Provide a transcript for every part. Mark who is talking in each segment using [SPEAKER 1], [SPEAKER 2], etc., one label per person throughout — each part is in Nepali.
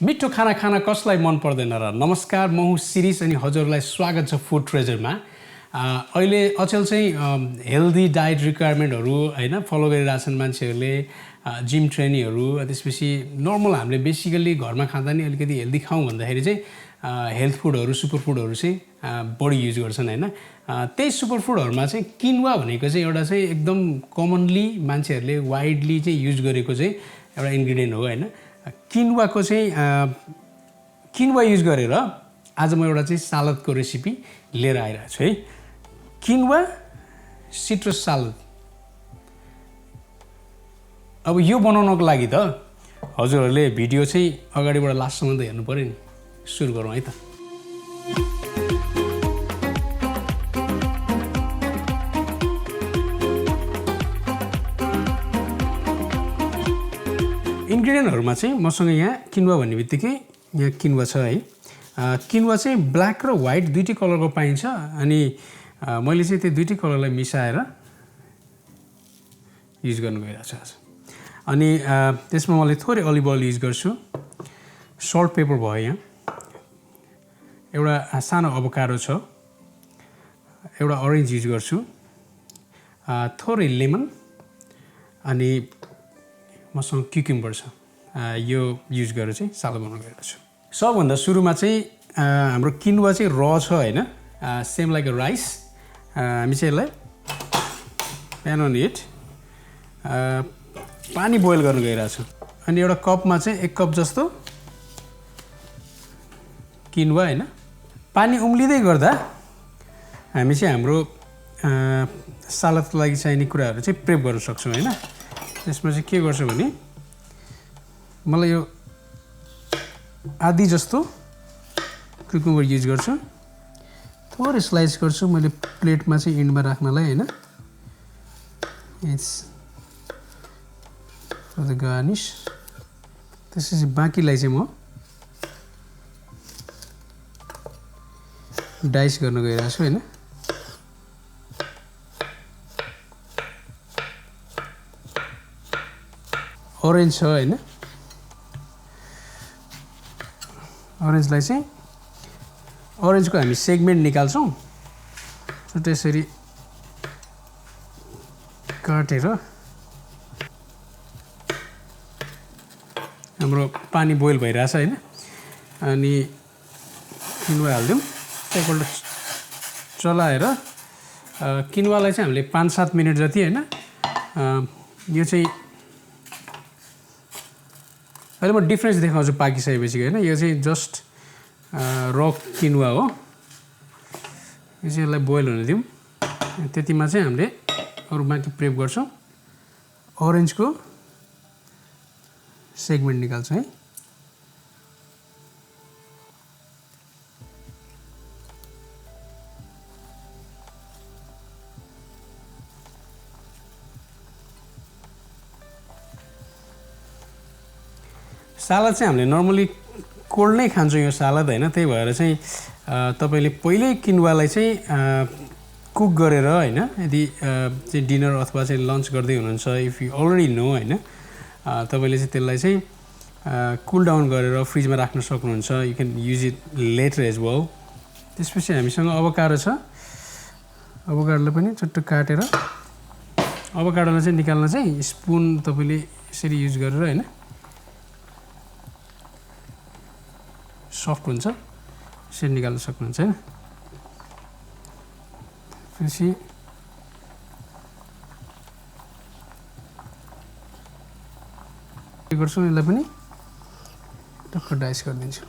[SPEAKER 1] मिठो खाना खान कसलाई मन पर्दैन र नमस्कार म हुँ सिरिस अनि हजुरलाई स्वागत छ फुड ट्रेजरमा अहिले अचेल चाहिँ हेल्दी डाइट रिक्वायरमेन्टहरु हैन फलो गरिरहेछन् मान्छेहरुले जिम ट्रेनीहरु त्यसपछि नर्मल हामीले बेसिकली घरमा खाँदा नि अलिकति हेल्दी खाऊ भन्दाखेरि चाहिँ हेल्थ फुडहरु सुपर फुडहरु चाहिँ बढी युज गर्छन् हैन त्यही सुपर फुडहरुमा चाहिँ किन्वा भनेको चाहिँ एउटा चाहिँ एकदम कमनली मान्छेहरुले वाइडली चाहिँ युज गरेको चाहिँ एउटा इन्ग्रेडिएन्ट हो हैन किन्वाको चाहिँ किन्वा युज गरेर आज म एउटा चाहिँ सलादको रेसिपी लिएर आइरहेको छु है किन्वा सिट्रस सलाद अब यो बनाउनको लागि त हजुरहरुले भिडियो चाहिँ अगाडिबाट लास्टसम्म त हेर्नु पर्यो नि सुरु गरौँ है त इन्ग्रेडिएन्टहरुमा चाहिँ मसँग यहाँ किन्वा भन्ने बित्तिकै यहाँ किन्वा छ है किन्वा चाहिँ ब्ल्याक र व्हाइट दुईटै कलरको पाइन्छ अनि मैले चाहिँ त्यो दुईटै कलरलाई मिसाएर युज गर्न गइरहेको छु आज अनि त्यसमा मैले थोरै अलिभ ओइल युज गर्छु सल्ट पेपर भयो यहाँ एउटा सानो अभोकाडो छ एउटा ऑरेन्ज युज गर्छु थोरै लेमन अनि मसँग क्युकम्बर छ यो युज गरेर चाहिँ सलाद बनाउन गएको छु सबभन्दा सुरुमा चाहिँ हाम्रो किन्वा चाहिँ र छ हैन सेम लाइक अ राइस हामी चाहिँ यसलाई प्यान अन हिट पानी बोइल गर्न गइरहेको छु अनि एउटा कपमा चाहिँ 1 कप जस्तो किन्वा हैन पानी उम्लिँदै गर्दा हामी चाहिँ हाम्रो सलादको लागि चाहिने कुराहरु चाहिँ प्रेप गर्न सक्छौं हैन त्यसमा चाहिँ के गर्छु भने मलाई यो आधी जस्तो क्युकम्बर युज गर्छु थोरै स्लाइस गर्छु मैले प्लेटमा चाहिँ एन्डमा राख्नलाई हैन इट्स फर द गार्निश त्यसपछि बाँकीलाई चाहिँ म डाइस गर्न गइरहेको छु हैन ऑरेन्ज छ हैन ऑरेन्जलाई चाहिँ ऑरेन्जको हामी सेगमेन्ट निकाल्छौं सो त्यसरी काटेर हाम्रो पानी बोइल भइरहेछ हैन अनि किन्वा हाल्दियौं एकपल्ट चलाएर किन्वालाई चाहिँ हामीले 5-7 मिनेट जति हैन यो चाहिँ अहिले म डिफरेन्स देखाउँछु पाकिसकेपछि हैन यो चाहिँ जस्ट र किन्वा हो यो चाहिँ यसलाई बोइल हुन दिउँ त्यतिमा चाहिँ हामीले अरु बाँकी प्रेप गर्छौं ऑरेन्जको सेगमेन्ट निकाल्छौं है सलाद चाहिँ हामीले नर्मली कोल्ड नै खान्छौं यो सलाद हैन त्यही भएर चाहिँ तपाईले पहिल्यै किन्वालाई चाहिँ कुक गरेर हैन यदि चाहिँ डिनर अथवा चाहिँ लन्च गर्दै हुनुहुन्छ इफ यु अलरेडी नो हैन तपाईले चाहिँ त्यसलाई चाहिँ कुल डाउन गरेर फ्रिजमा राख्न सक्नुहुन्छ you can use it later as well त्यसपछि हामीसँग अभोकाडो छ अभोकाडोलाई पनि चट्ट काटेर अभोकाडोलाई चाहिँ निकाल्न चाहिँ स्पुन तपाईले यसरी युज गरेर हैन सफ्ट हुन्छ यसरी निकाल्न सक्नुहुन्छ हैन पछि के गर्छु यसलाई पनि टक्क डाइस गरिदिन्छु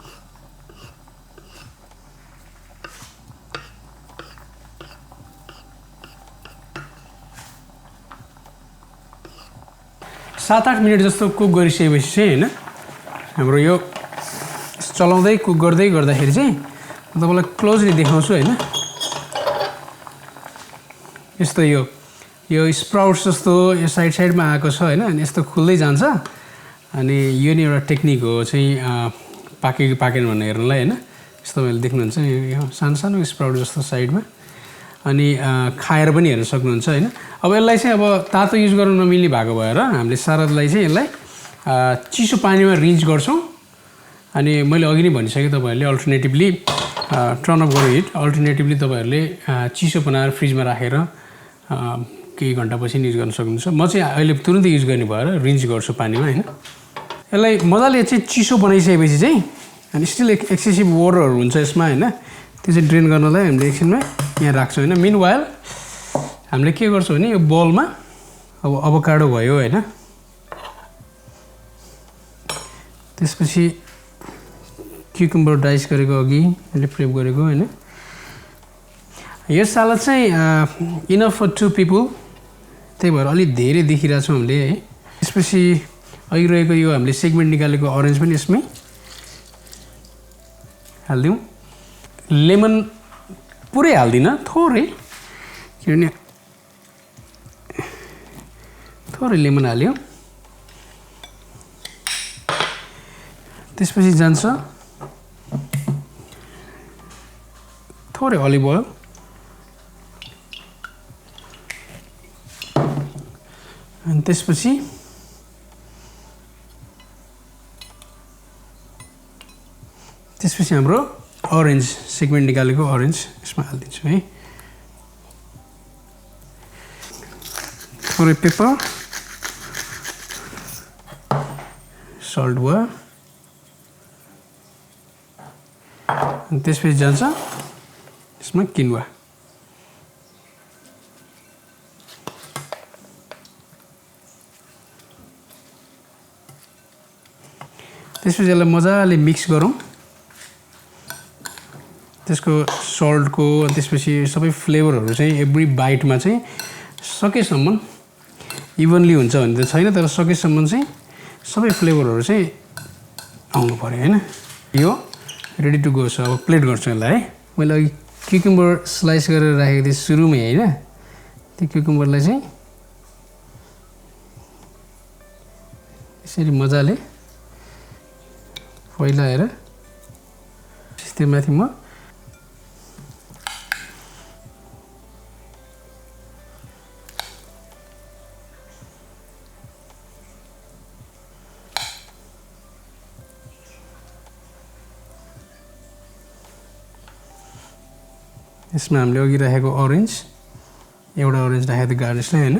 [SPEAKER 1] सात 8 मिनेट जस्तो कुक गरिसकेपछि चाहिँ हैन हाम्रो यो चलाउँदै कुक गर्दै गर्दाखेरि चाहिँ म तपाईलाई क्लोजली देखाउँछु हैन यस्तो यो स्प्राउट्स जस्तो यो साइडमा आएको छ हैन अनि यस्तो खुल्दै जान्छ अनि यो नि एउटा टेक्निक हो चाहिँ पाके कि पाकेन भनेर हेर्नलाई हैन यस्तो मैले देख्नुहुन्छ यो सानो सानो स्प्राउट जस्तो साइडमा अनि खाएर पनि हेर्न सक्नुहुन्छ हैन अब यसलाई चाहिँ अब तातो युज गर्न नमिल्ने भएको भएर हामीले सलादलाई चाहिँ यसलाई चिसो पानीमा रिन्च गर्छौं अनि मैले अघि नै भनिसकेँ तपाईहरुले अल्टरनेटिभली टर्न अफ गरेर हिट अल्टरनेटिभली तपाईहरुले चिसो बनाएर फ्रिजमा राखेर केही घण्टापछि युज गर्न सक्नुहुन्छ म चाहिँ अहिले तुरुन्तै युज गर्ने भएर रिन्स गर्छु पानीमा हैन यसलाई मजाले चाहिँ चिसो बनाइसकेपछि चाहिँ अनि स्टिल एक्सेसिभ वाटरहरु हुन्छ यसमा हैन त्यो चाहिँ ड्रेन गर्नलाई हामीले एकछिनमा यहाँ राख्छौं हैन मिनवाइल हामीले के गर्छौं भने यो बोलमा अब अभोकाडो भयो हैन त्यसपछि क्युकम्बर डाइस गरेको अघि मैले प्रेप गरेको हैन यो सलाद चाहिँ इनफ फर 2 पिपल त्यही भएर अलि धेरै देखिरा छौं हामीले है त्यसपछि अघि रहेको यो हामीले सेगमेन्ट निकालेको ऑरेन्ज पनि यसमै हाल्दियौ लेमन पुरै हाल्दिन थोरै किनभने थोरै लेमन हाल्यो त्यसपछि जान्छ थोरै अलिभ ओइल अनि त्यसपछि हाम्रो ऑरेन्ज सेगमेन्ट निकालेको ऑरेन्ज यसमा हाल्दिन्छु है थोरै पेपर सल्ट भयो अनि त्यसपछि जान्छ यसमा किनुवा त्यसपछि यसलाई मजाले मिक्स गरौँ त्यसको सल्टको अनि त्यसपछि सबै फ्लेभरहरु चाहिँ एभ्री बाइटमा चाहिँ सकेसम्म इभनली हुन्छ भने त छैन तर सकेसम्म चाहिँ सबै फ्लेभरहरु चाहिँ आउनु पर्यो हैन यो रेडी टु गो छ अब प्लेट गर्छु यसलाई है मैले अघि क्युकम्बर स्लाइस गरेर राखेको थिएँ सुरुमै हैन त्यो क्युकम्बरलाई चाहिँ यसरी मजाले फैलाएर त्यसमाथि म यसमा हामीले अघि राखेको ऑरेन्ज एउटा ऑरेन्ज राखेको थियो गार्निशलाई हैन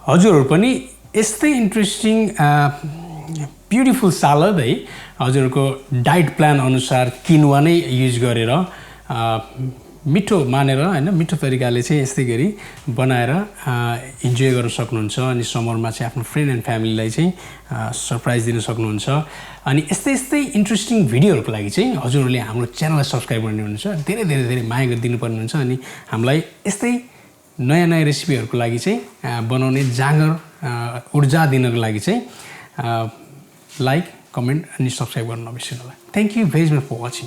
[SPEAKER 1] हजुरहरु पनि यस्तै इन्ट्रेस्टिङ ब्युटिफुल सलाद है हजुरहरुको डाइट प्लान अनुसार किनुवा नै युज गरेर मिठो मानेर हैन मिठो तरिकाले चाहिँ यस्तै गरी बनाएर इन्जोय गर्न सक्नुहुन्छ अनि समरमा चाहिँ आफ्नो फ्रेन्ड एन्ड फ्यामिलीलाई चाहिँ सरप्राइज दिन सक्नुहुन्छ अनि यस्तै इन्ट्रेस्टिङ भिडियोहरुको लागि चाहिँ हजुरहरुले हाम्रो च्यानललाई सब्स्क्राइब गर्नु हुनुहुन्छ धेरै धेरै धेरै माया गरिदिनु पर्ने हुन्छ अनि हामीलाई यस्तै नयाँ रेसिपीहरुको लागि चाहिँ बनाउने जाँगर ऊर्जा दिनको लागि चाहिँ लाइक कमेन्ट अनि सब्स्क्राइब गर्न नबिर्सनु होला thank you very much for watching